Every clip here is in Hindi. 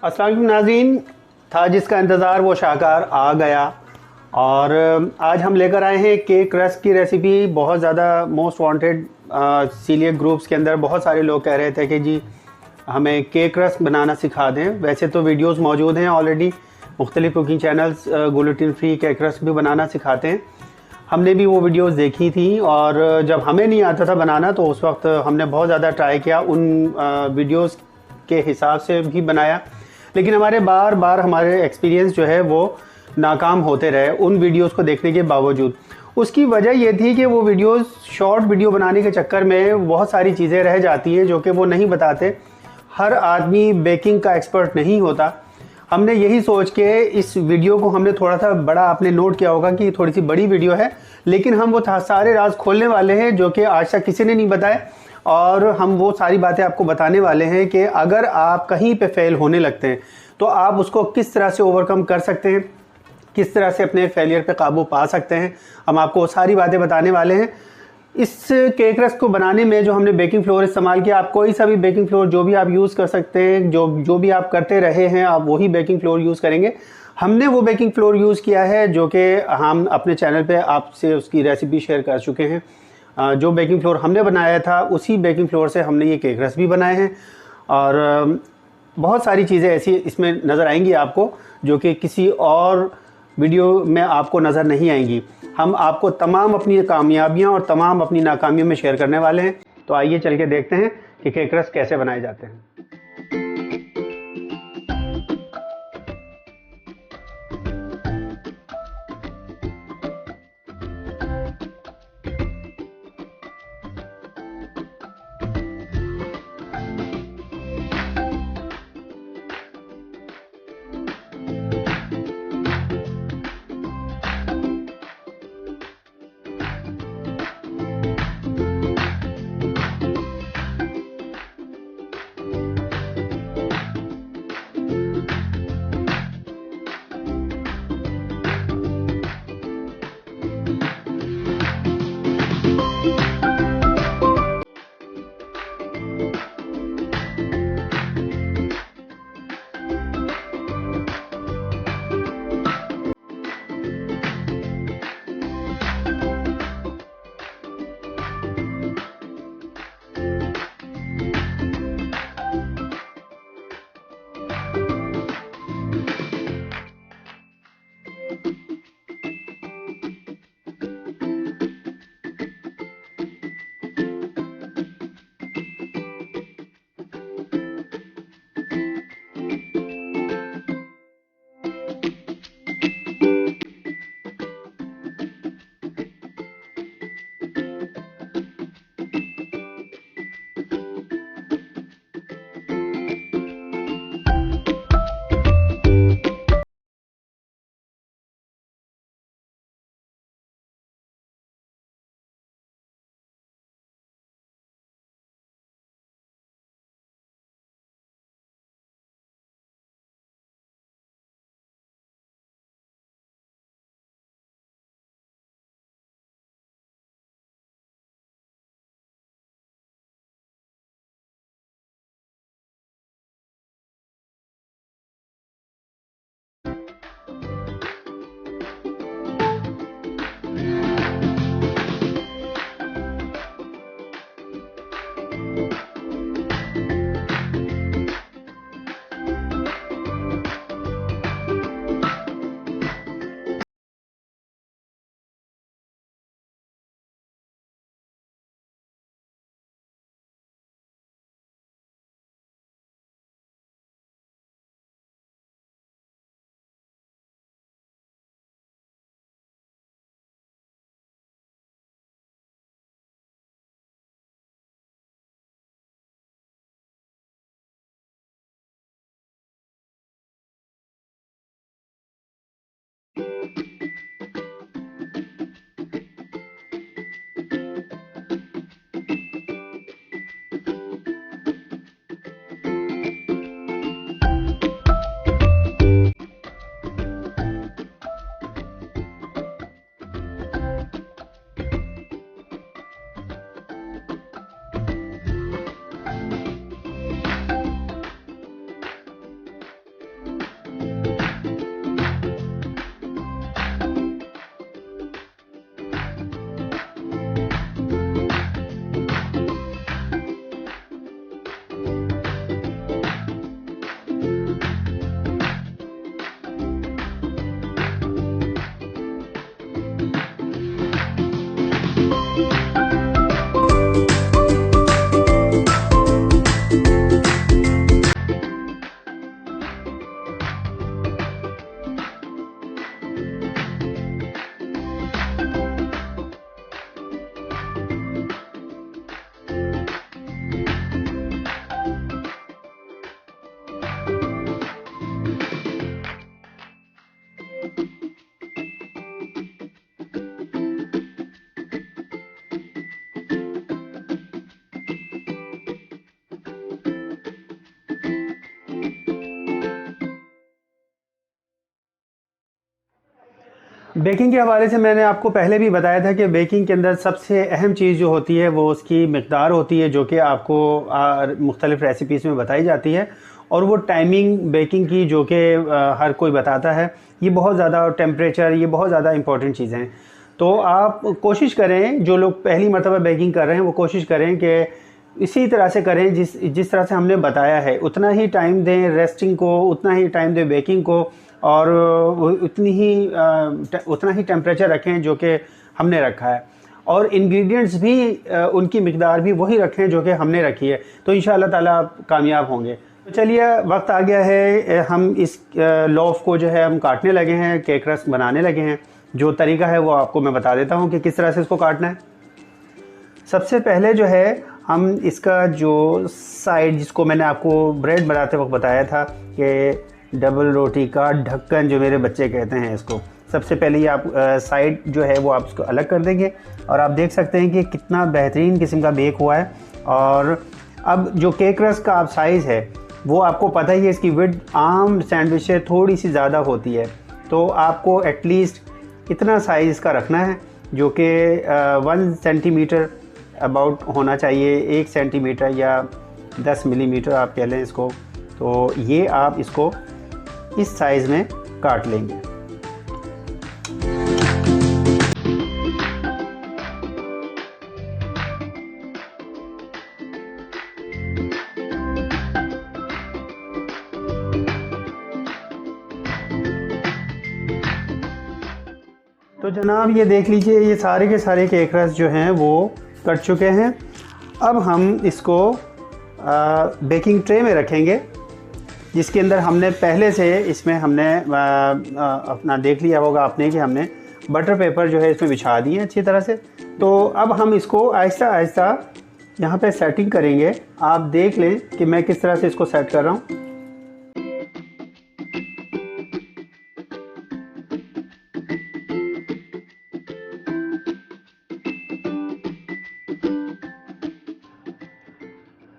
अस्सलाम वालेकुम नाज़रीन, था जिसका इंतज़ार वो शाहकार आ गया। और आज हम लेकर आए हैं केक रस्क की रेसिपी। बहुत ज़्यादा मोस्ट वांटेड सीलियक ग्रुप्स के अंदर बहुत सारे लोग कह रहे थे कि जी हमें केक रस्क बनाना सिखा दें। वैसे तो वीडियोस मौजूद हैं ऑलरेडी, मुख्तलिफ cooking channels gluten free cake rusk भी बनाना सिखाते हैं। हमने भी वो वीडियोस देखी थी और जब हमें नहीं आता था बनाना तो उस वक्त हमने बहुत ज़्यादा ट्राई किया, उन वीडियोस के हिसाब से भी बनाया, लेकिन हमारे बार बार हमारे एक्सपीरियंस जो है वो नाकाम होते रहे उन वीडियोस को देखने के बावजूद। उसकी वजह ये थी कि वो वीडियोस शॉर्ट वीडियो बनाने के चक्कर में बहुत सारी चीज़ें रह जाती हैं जो कि वो नहीं बताते। हर आदमी बेकिंग का एक्सपर्ट नहीं होता। हमने यही सोच के इस वीडियो को हमने थोड़ा सा बड़ा, आपने नोट किया होगा कि थोड़ी सी बड़ी वीडियो है, लेकिन हम वो सारे राज खोलने वाले हैं जो कि आज तक किसी ने नहीं बताए। और हम वो सारी बातें आपको बताने वाले हैं कि अगर आप कहीं पे फेल होने लगते हैं तो आप उसको किस तरह से ओवरकम कर सकते हैं, किस तरह से अपने फेलियर पे काबू पा सकते हैं। हम आपको वो सारी बातें बताने वाले हैं। इस केक रस्क को बनाने में जो हमने बेकिंग फ्लोर इस्तेमाल किया, आप कोई सा भी बेकिंग फ्लोर जो भी आप यूज़ कर सकते हैं, जो भी आप करते रहे हैं आप वही बेकिंग फ्लोर यूज़ करेंगे। हमने वो बेकिंग फ्लोर यूज़ किया है जो कि हम अपने चैनल पे आपसे उसकी रेसिपी शेयर कर चुके हैं। जो बेकिंग फ्लोर हमने बनाया था उसी बेकिंग फ्लोर से हमने ये केक रस्क भी बनाए हैं। और बहुत सारी चीज़ें ऐसी इसमें नज़र आएंगी आपको जो कि किसी और वीडियो में आपको नज़र नहीं आएंगी। हम आपको तमाम अपनी कामयाबियां और तमाम अपनी नाकामियों में शेयर करने वाले हैं। तो आइए चल के देखते हैं कि केक रस्क कैसे बनाए जाते हैं। बेकिंग के हवाले से मैंने आपको पहले भी बताया था कि बेकिंग के अंदर सबसे अहम चीज़ जो होती है वो उसकी मिक़दार होती है, जो कि आपको मुख्तलिफ़ रेसिपीज़ में बताई जाती है, और वो टाइमिंग बेकिंग की जो कि हर कोई बताता है। ये बहुत ज़्यादा टेम्परेचर, ये बहुत ज़्यादा इंपॉर्टेंट चीज़ें हैं। तो आप कोशिश करें, जो लोग पहली मरतबा बेकिंग कर रहे हैं वो कोशिश करें कि इसी तरह से करें जिस तरह से हमने बताया है, उतना ही टाइम दें रेस्टिंग को, उतना ही टाइम दें बेकिंग को, और उतना ही टेम्परेचर रखें जो कि हमने रखा है, और इंग्रेडिएंट्स भी उनकी मिक़दार भी वही रखें जो कि हमने रखी है। तो इंशाअल्लाह ताला आप कामयाब होंगे। तो चलिए, वक्त आ गया है, हम इस लोफ को जो है हम काटने लगे हैं, केक रस्क बनाने लगे हैं। जो तरीका है वो आपको मैं बता देता हूँ कि किस तरह से इसको काटना है। सबसे पहले जो है हम इसका जो साइड, जिसको मैंने आपको ब्रेड बनाते वक्त बताया था कि डबल रोटी का ढक्कन जो मेरे बच्चे कहते हैं इसको, सबसे पहले ये आप साइड जो है वो आप इसको अलग कर देंगे, और आप देख सकते हैं कि कितना बेहतरीन किस्म का बेक हुआ है। और अब जो केक रस्क का आप साइज़ है वो आपको पता ही है, इसकी विड्थ आम सैंडविच से थोड़ी सी ज़्यादा होती है, तो आपको एटलीस्ट इतना साइज़ का रखना है जो कि 1 सेंटीमीटर अबाउट होना चाहिए, 1 सेंटीमीटर या 10 मिलीमीटर आप कह लें इसको। तो ये आप इसको इस साइज़ में काट लेंगे। तो जनाब ये देख लीजिए, ये सारे के सारे केक रस्क जो हैं वो कट चुके हैं। अब हम इसको बेकिंग ट्रे में रखेंगे, जिसके अंदर हमने पहले से इसमें हमने अपना देख लिया होगा आपने कि हमने बटर पेपर जो है इसमें बिछा दिए अच्छी तरह से। तो अब हम इसको आहिस्ता आहिस्ता यहाँ पे सेटिंग करेंगे। आप देख लें कि मैं किस तरह से इसको सेट कर रहा हूँ।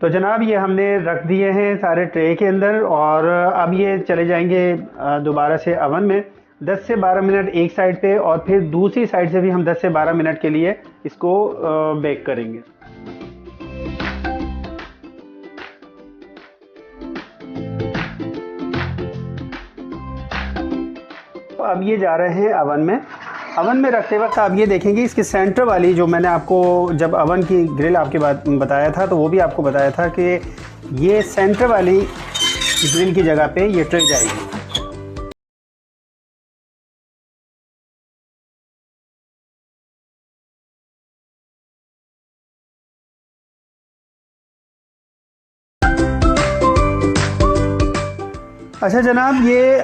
तो जनाब ये हमने रख दिए हैं सारे ट्रे के अंदर, और अब ये चले जाएंगे दोबारा से अवन में 10 से 12 मिनट एक साइड पे, और फिर दूसरी साइड से भी हम 10 से 12 मिनट के लिए इसको बेक करेंगे। तो अब ये जा रहे हैं अवन में। अवन में रखते वक्त आप ये देखेंगे इसके सेंटर वाली, जो मैंने आपको जब अवन की ग्रिल आपके बात बताया था तो वो भी आपको बताया था कि ये सेंटर वाली ग्रिल की जगह पे ये ट्रे जाएगी। अच्छा जनाब, ये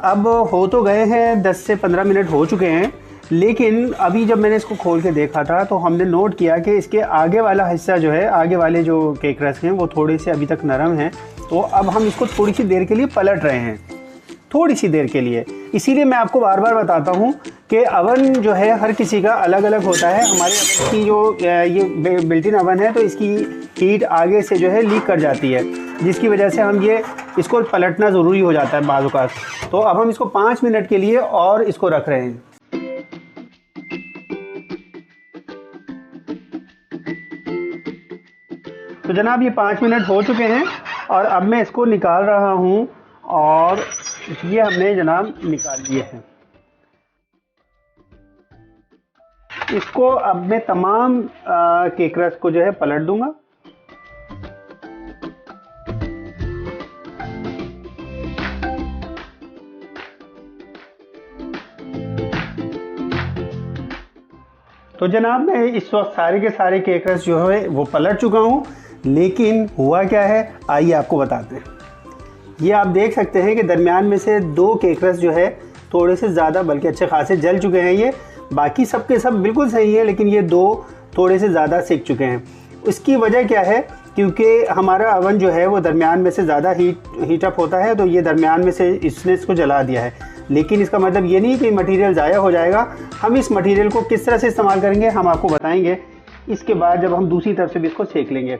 अब हो तो गए हैं 10 से 15 मिनट हो चुके हैं, लेकिन अभी जब मैंने इसको खोल के देखा था तो हमने नोट किया कि इसके आगे वाला हिस्सा जो है, आगे वाले जो केक रस्क हैं वो थोड़े से अभी तक नरम हैं। तो अब हम इसको थोड़ी सी देर के लिए पलट रहे हैं, थोड़ी सी देर के लिए। इसीलिए मैं आपको बार बार बताता हूँ कि अवन जो है हर किसी का अलग अलग होता है। हमारे अवन की जो ये बिल्ट इन अवन है तो इसकी हीट आगे से जो है लीक कर जाती है, जिसकी वजह से हम ये इसको पलटना ज़रूरी हो जाता है बाज़ औक़ात। तो अब हम इसको 5 मिनट के लिए और इसको रख रहे हैं। तो जनाब ये 5 मिनट हो चुके हैं, और अब मैं इसको निकाल रहा हूँ, और ये हमने जनाब निकाल लिए हैं। इसको अब मैं तमाम केक रस्क को जो है पलट दूंगा। तो जनाब मैं इस वक्त सारे के सारे केक रस्क जो है वो पलट चुका हूँ, लेकिन हुआ क्या है आइए आपको बताते हैं। ये आप देख सकते हैं कि दरमियान में से 2 केक रस्क जो है थोड़े से ज़्यादा, बल्कि अच्छे खासे जल चुके हैं। ये बाकी सब के सब बिल्कुल सही है, लेकिन ये 2 थोड़े से ज़्यादा सिक चुके हैं। इसकी वजह क्या है, क्योंकि हमारा अवन जो है वो दरमियान में से ज़्यादा हीट अप होता है, तो ये दरमियान में से इसने इसको जला दिया है। लेकिन इसका मतलब ये नहीं कि मटेरियल ज़ाया हो जाएगा। हम इस मटेरियल को किस तरह से इस्तेमाल करेंगे हम आपको बताएंगे इसके बाद, जब हम दूसरी तरफ से भी इसको सेक लेंगे।